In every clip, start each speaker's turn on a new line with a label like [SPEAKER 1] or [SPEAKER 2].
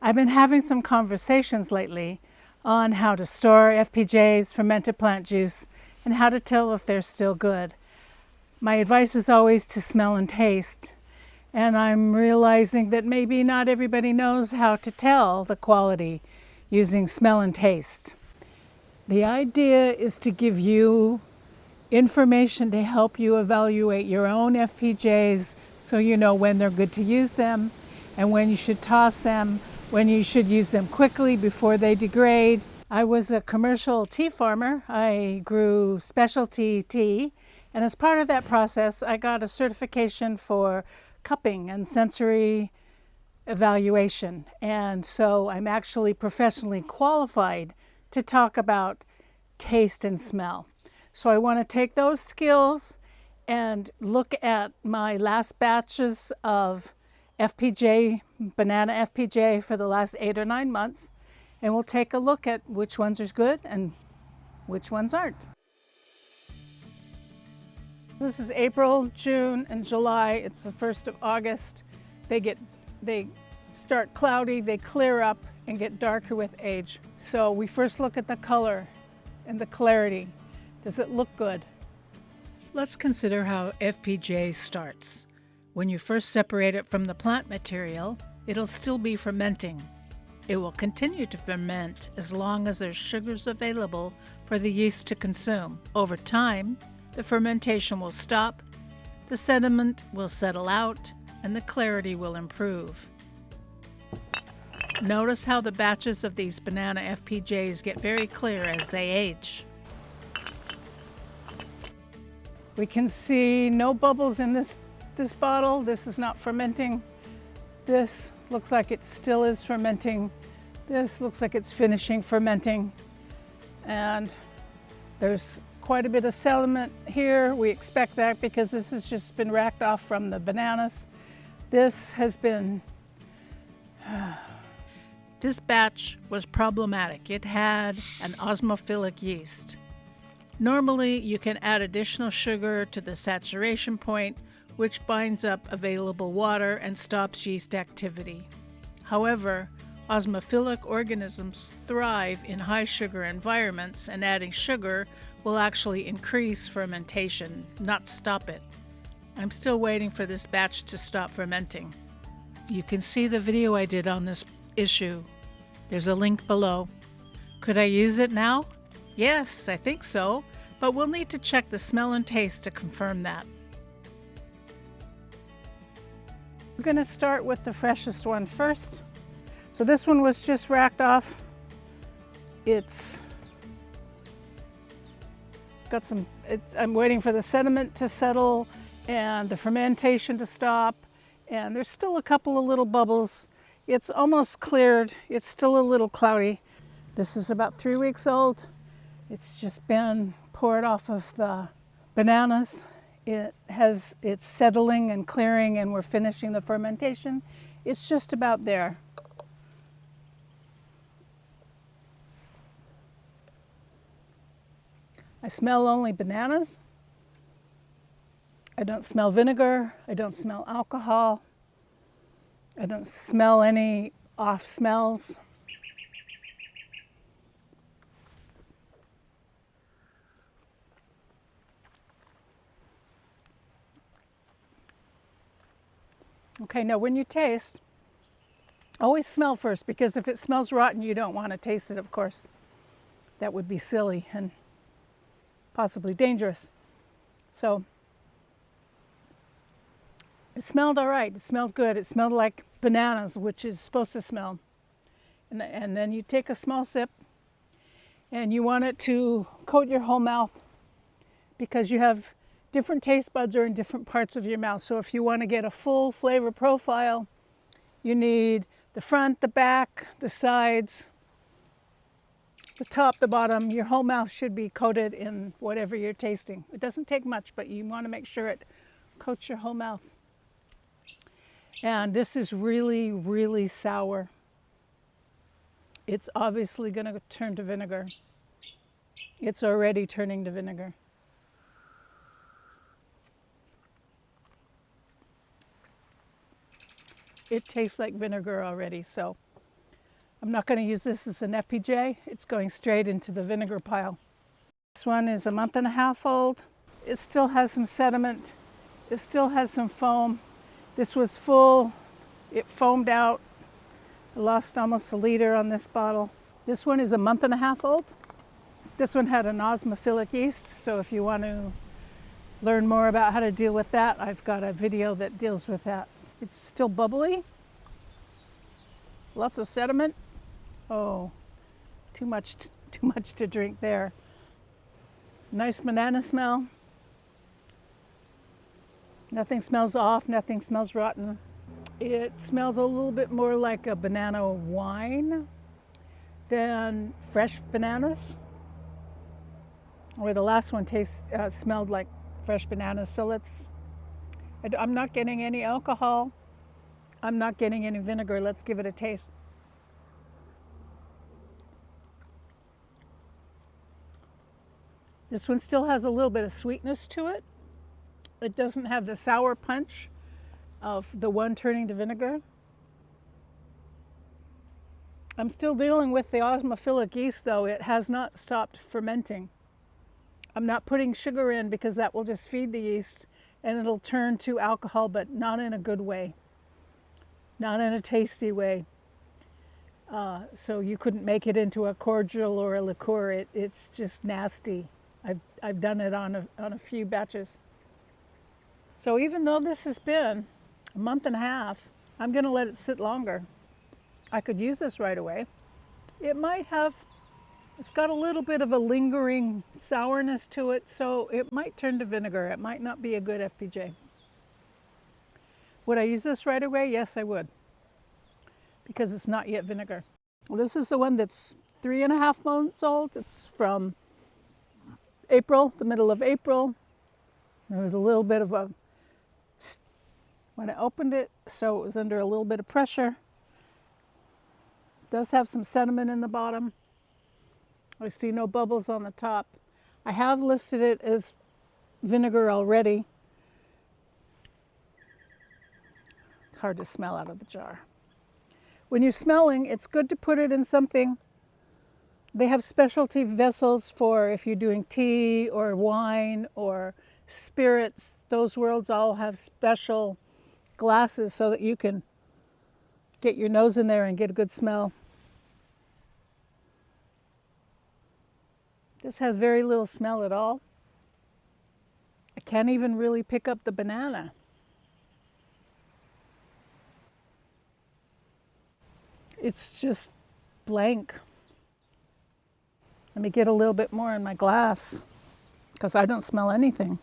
[SPEAKER 1] I've been having some conversations lately on how to store FPJs, fermented plant juice, and how to tell if they're still good. My advice is always to smell and taste, and I'm realizing that maybe not everybody knows how to tell the quality using smell and taste. The idea is to give you information to help you evaluate your own FPJs so you know when they're good to use them and when you should toss them, when you should use them quickly before they degrade. I was a commercial tea farmer. I grew specialty tea, and as part of that process, I got a certification for cupping and sensory evaluation. And so I'm actually professionally qualified to talk about taste and smell. So I want to take those skills and look at my last batches of FPJ, banana FPJ for the last 8 or 9 months, and we'll take a look at which ones are good and which ones aren't. This is April, June, and July. It's the 1st of August. They start cloudy, they clear up and get darker with age. So we first look at the color and the clarity. Does it look good? Let's consider how FPJ starts. When you first separate it from the plant material, it'll still be fermenting. It will continue to ferment as long as there's sugars available for the yeast to consume. Over time, the fermentation will stop, the sediment will settle out, and the clarity will improve. Notice how the batches of these banana FPJs get very clear as they age. We can see no bubbles in this bottle. This is not fermenting. This looks like it still is fermenting. This looks like it's finishing fermenting. And there's quite a bit of sediment here. We expect that because this has just been racked off from the bananas. This has been... This batch was problematic. It had an osmophilic yeast. Normally, you can add additional sugar to the saturation point, which binds up available water and stops yeast activity. However, osmophilic organisms thrive in high sugar environments, and adding sugar will actually increase fermentation, not stop it. I'm still waiting for this batch to stop fermenting. You can see the video I did on this issue. There's a link below. Could I use it now? Yes, I think so, but we'll need to check the smell and taste to confirm that. We're going to start with the freshest one first. So this one was just racked off. It's got some, I'm waiting for the sediment to settle and the fermentation to stop, and there's still a couple of little bubbles. It's almost cleared. It's still a little cloudy. This is about 3 weeks old. It's just been poured off of the bananas. It's settling and clearing, and we're finishing the fermentation. It's just about there. I smell only bananas. I don't smell vinegar. I don't smell alcohol. I don't smell any off smells. Okay, now when you taste, always smell first, because if it smells rotten, you don't want to taste it, of course. That would be silly and possibly dangerous. So it smelled all right. It smelled good. It smelled like bananas, which is supposed to smell. And then you take a small sip, and you want it to coat your whole mouth, because you have different taste buds are in different parts of your mouth. So if you want to get a full flavor profile, you need the front, the back, the sides, the top, the bottom. Your whole mouth should be coated in whatever you're tasting. It doesn't take much, but you want to make sure it coats your whole mouth. And this is really, really sour. It's obviously going to turn to vinegar. It's already turning to vinegar. It tastes like vinegar already, so I'm not going to use this as an FPJ. It's going straight into the vinegar pile. This one is a month and a half old. It still has some sediment. It still has some foam. This was full. It foamed out. I lost almost a liter on this bottle. This one is a month and a half old. This one had an osmophilic yeast, so if you want to learn more about how to deal with that, I've got a video that deals with that. It's still bubbly. Lots of sediment. Oh, too much to drink there. Nice banana smell. Nothing smells off, nothing smells rotten. It smells a little bit more like a banana wine than fresh bananas. Or the last one smelled like fresh bananas. So I'm not getting any alcohol. I'm not getting any vinegar. Let's give it a taste. This one still has a little bit of sweetness to it. It doesn't have the sour punch of the one turning to vinegar. I'm still dealing with the osmophilic yeast though. It has not stopped fermenting. I'm not putting sugar in because that will just feed the yeast and it'll turn to alcohol, but not in a good way, not in a tasty way. So you couldn't make it into a cordial or a liqueur. It's just nasty. I've done it on a few batches. So even though this has been a month and a half, I'm going to let it sit longer. I could use this right away. It's got a little bit of a lingering sourness to it, so it might turn to vinegar. It might not be a good FPJ. Would I use this right away? Yes, I would, because it's not yet vinegar. Well, this is the one that's 3.5 months old. It's from April, the middle of April. There was a little bit of when I opened it, so it was under a little bit of pressure. It does have some sediment in the bottom. I see no bubbles on the top. I have listed it as vinegar already. It's hard to smell out of the jar. When you're smelling, it's good to put it in something. They have specialty vessels for if you're doing tea or wine or spirits. Those worlds all have special glasses so that you can get your nose in there and get a good smell. This has very little smell at all. I can't even really pick up the banana. It's just blank. Let me get a little bit more in my glass because I don't smell anything.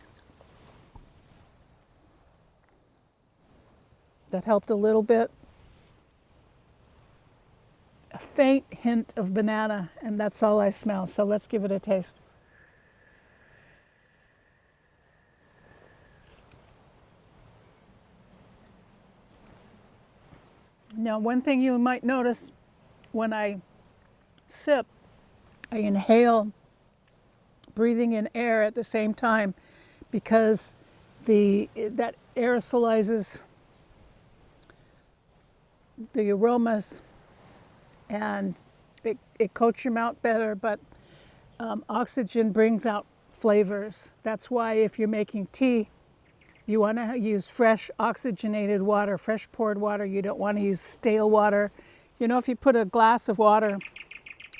[SPEAKER 1] That helped a little bit. A faint hint of banana, and that's all I smell. So let's give it a taste. Now, one thing you might notice when I sip, I inhale, breathing in air at the same time because that aerosolizes the aromas and it coats your mouth better, but oxygen brings out flavors. That's why if you're making tea, you want to use fresh oxygenated water, fresh poured water. You don't want to use stale water. You know, if you put a glass of water,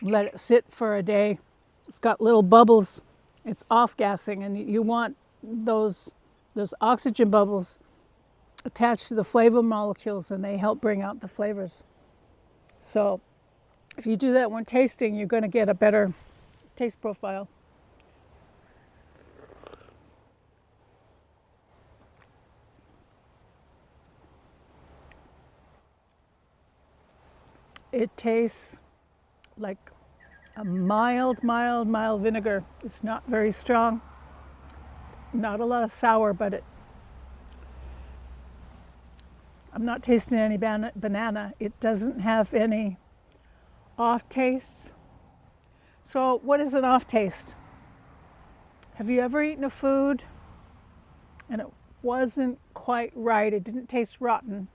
[SPEAKER 1] let it sit for a day, it's got little bubbles, it's off-gassing, and you want those oxygen bubbles attached to the flavor molecules, and they help bring out the flavors. So if you do that when tasting, you're going to get a better taste profile. It tastes like a mild vinegar. It's not very strong, not a lot of sour, but I'm not tasting any banana. It doesn't have any off tastes. So what is an off taste? Have you ever eaten a food and it wasn't quite right? It didn't taste rotten.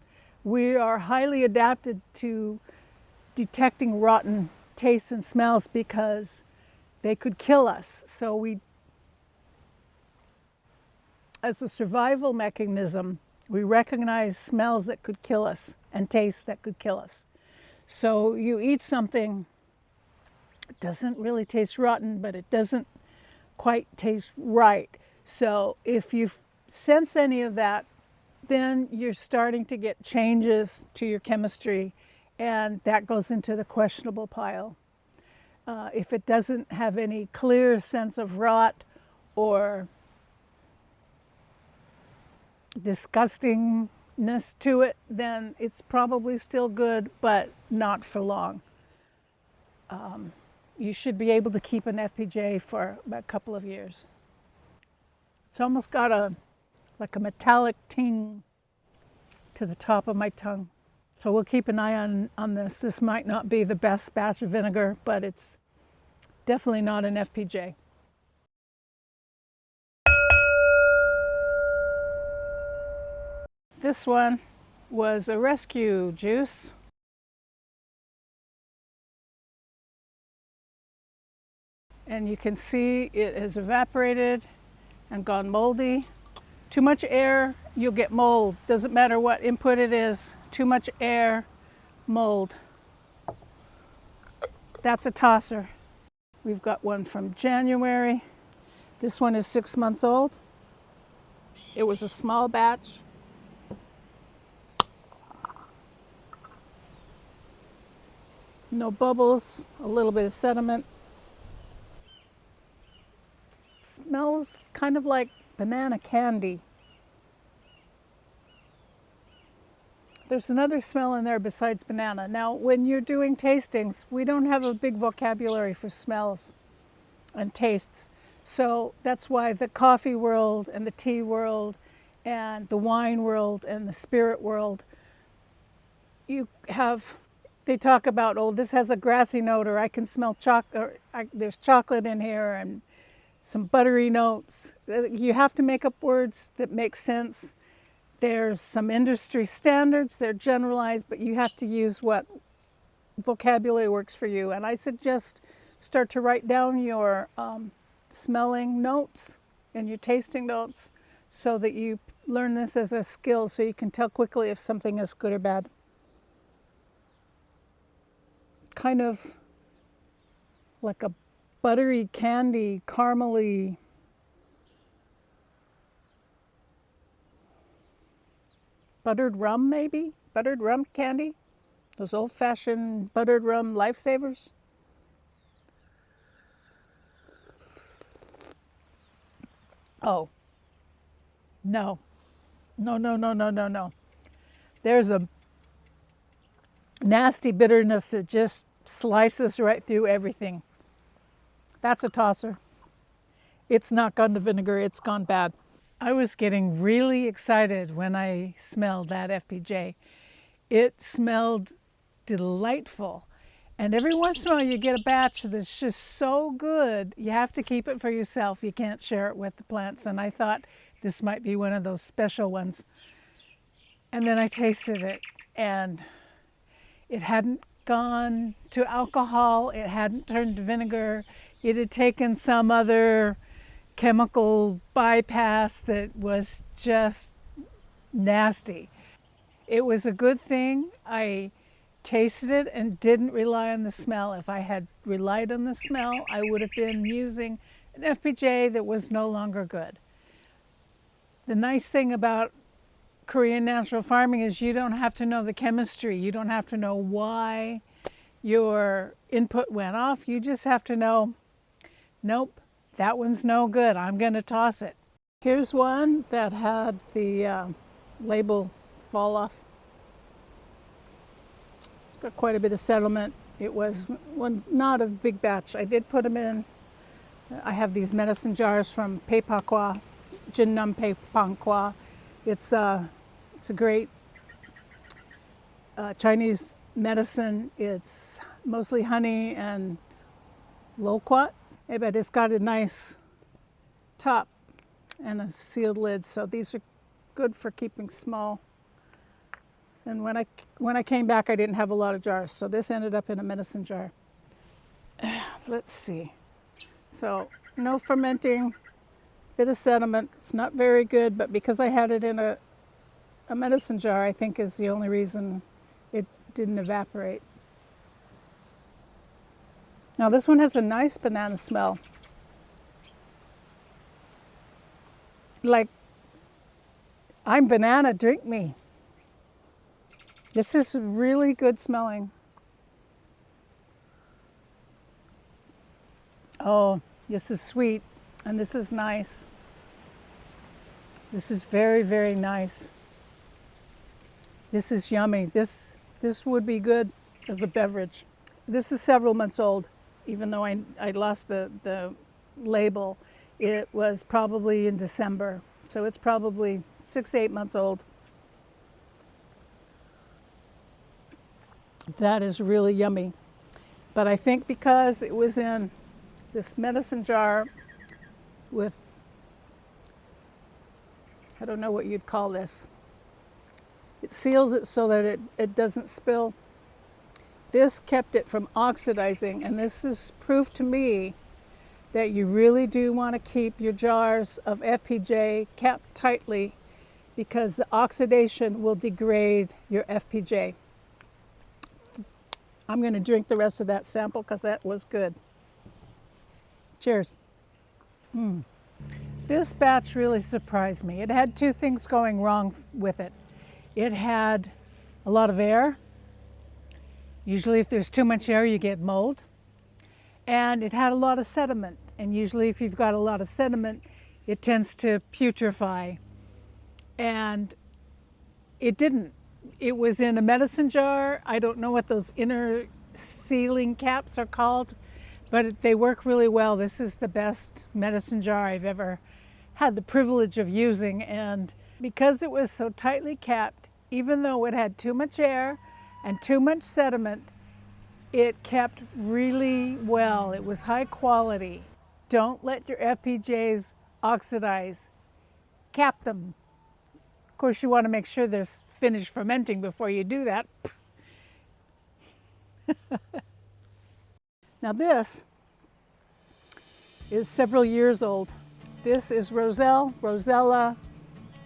[SPEAKER 1] We are highly adapted to detecting rotten tastes and smells because they could kill us. So we, as a survival mechanism, we recognize smells that could kill us and tastes that could kill us. So you eat something, it doesn't really taste rotten, but it doesn't quite taste right. So if you sense any of that, then you're starting to get changes to your chemistry, and that goes into the questionable pile. If it doesn't have any clear sense of rot or disgustingness to it, then it's probably still good, but not for long. You should be able to keep an FPJ for a couple of years. It's almost got like a metallic ting to the top of my tongue. So we'll keep an eye on this. This might not be the best batch of vinegar, but it's definitely not an FPJ. This one was a rescue juice. And you can see it has evaporated and gone moldy. Too much air, you'll get mold. Doesn't matter what input it is. Too much air, mold. That's a tosser. We've got one from January. This one is 6 months old. It was a small batch. No bubbles, a little bit of sediment. Smells kind of like banana candy. There's another smell in there besides banana. Now, when you're doing tastings, we don't have a big vocabulary for smells and tastes. So that's why the coffee world and the tea world and the wine world and the spirit world, they talk about, oh, this has a grassy note, or I can smell chocolate, there's chocolate in here, and some buttery notes. You have to make up words that make sense. There's some industry standards, they're generalized, but you have to use what vocabulary works for you. And I suggest start to write down your smelling notes and your tasting notes so that you learn this as a skill so you can tell quickly if something is good or bad. Kind of like a buttery candy, caramely, buttered rum maybe? Buttered rum candy? Those old-fashioned buttered rum lifesavers? Oh, no. No, no, no, no, no, no. There's a nasty bitterness that just slices right through everything. That's a tosser. It's not gone to vinegar, it's gone bad. I was getting really excited when I smelled that FPJ. It smelled delightful. And every once in a while you get a batch that's just so good, you have to keep it for yourself. You can't share it with the plants. And I thought this might be one of those special ones. And then I tasted it, and it hadn't gone to alcohol, it hadn't turned to vinegar, it had taken some other chemical bypass that was just nasty. It was a good thing I tasted it and didn't rely on the smell. If I had relied on the smell, I would have been using an FPJ that was no longer good. The nice thing about Korean natural farming is you don't have to know the chemistry. You don't have to know why your input went off. You just have to know, nope, that one's no good. I'm going to toss it. Here's one that had the label fall off. Got quite a bit of sediment. It was not a big batch. I did put them in. I have these medicine jars from Peipakwa, Jinnam Peipakwa. It's a great Chinese medicine. It's mostly honey and loquat, but it's got a nice top and a sealed lid. So these are good for keeping small And when I came back, I didn't have a lot of jars, so this ended up in a medicine jar. Let's see. So no fermenting, bit of sediment. It's not very good, but because I had it in a medicine jar, I think is the only reason it didn't evaporate. Now this one has a nice banana smell. Like, I'm banana, drink me. This is really good smelling. Oh, this is sweet, and this is nice. This is very, very nice. This is yummy. This would be good as a beverage. This is several months old, even though I lost the label. It was probably in December, so it's probably 6 to 8 months old. That is really yummy. But I think because it was in this medicine jar with, I don't know what you'd call this. It seals it so that it doesn't spill. This kept it from oxidizing, and this is proof to me that you really do want to keep your jars of FPJ capped tightly, because the oxidation will degrade your FPJ. I'm going to drink the rest of that sample because that was good. Cheers. This batch really surprised me. It had two things going wrong with it. It had a lot of air. Usually if there's too much air, you get mold. And it had a lot of sediment. And usually if you've got a lot of sediment, it tends to putrefy. And it didn't. It was in a medicine jar. I don't know what those inner sealing caps are called, but they work really well. This is the best medicine jar I've ever had the privilege of using. And because it was so tightly capped, even though it had too much air and too much sediment, it kept really well. It was high quality. Don't let your FPJs oxidize. Cap them. Of course, you want to make sure they're finished fermenting before you do that. Now this is several years old. This is Roselle, Rosella,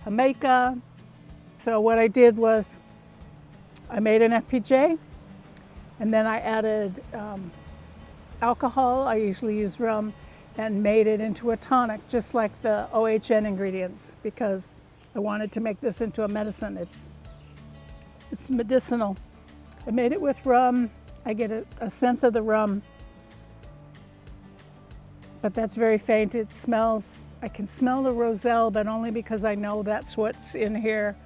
[SPEAKER 1] Jamaica. So what I did was I made an FPJ, and then I added alcohol. I usually use rum, and made it into a tonic, just like the OHN ingredients, because I wanted to make this into a medicine. It's medicinal. I made it with rum. I get a sense of the rum, but that's very faint. It smells, I can smell the Roselle, but only because I know that's what's in here.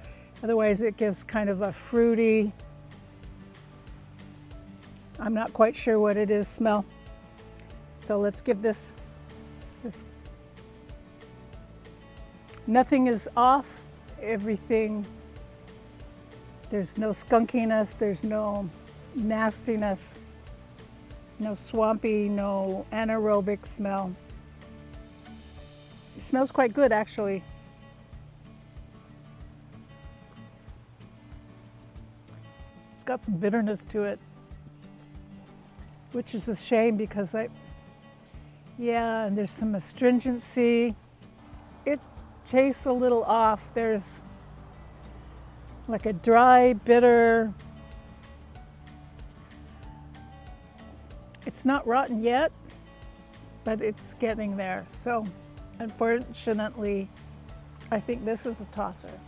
[SPEAKER 1] Otherwise it gives kind of a fruity, I'm not quite sure what it is, smell. So let's give this. Nothing is off, everything, there's no skunkiness, there's no nastiness, no swampy, no anaerobic smell. It smells quite good, actually. It's got some bitterness to it, which is a shame because and there's some astringency. It tastes a little off. There's like a dry, bitter. It's not rotten yet, but it's getting there. So unfortunately, I think this is a tosser.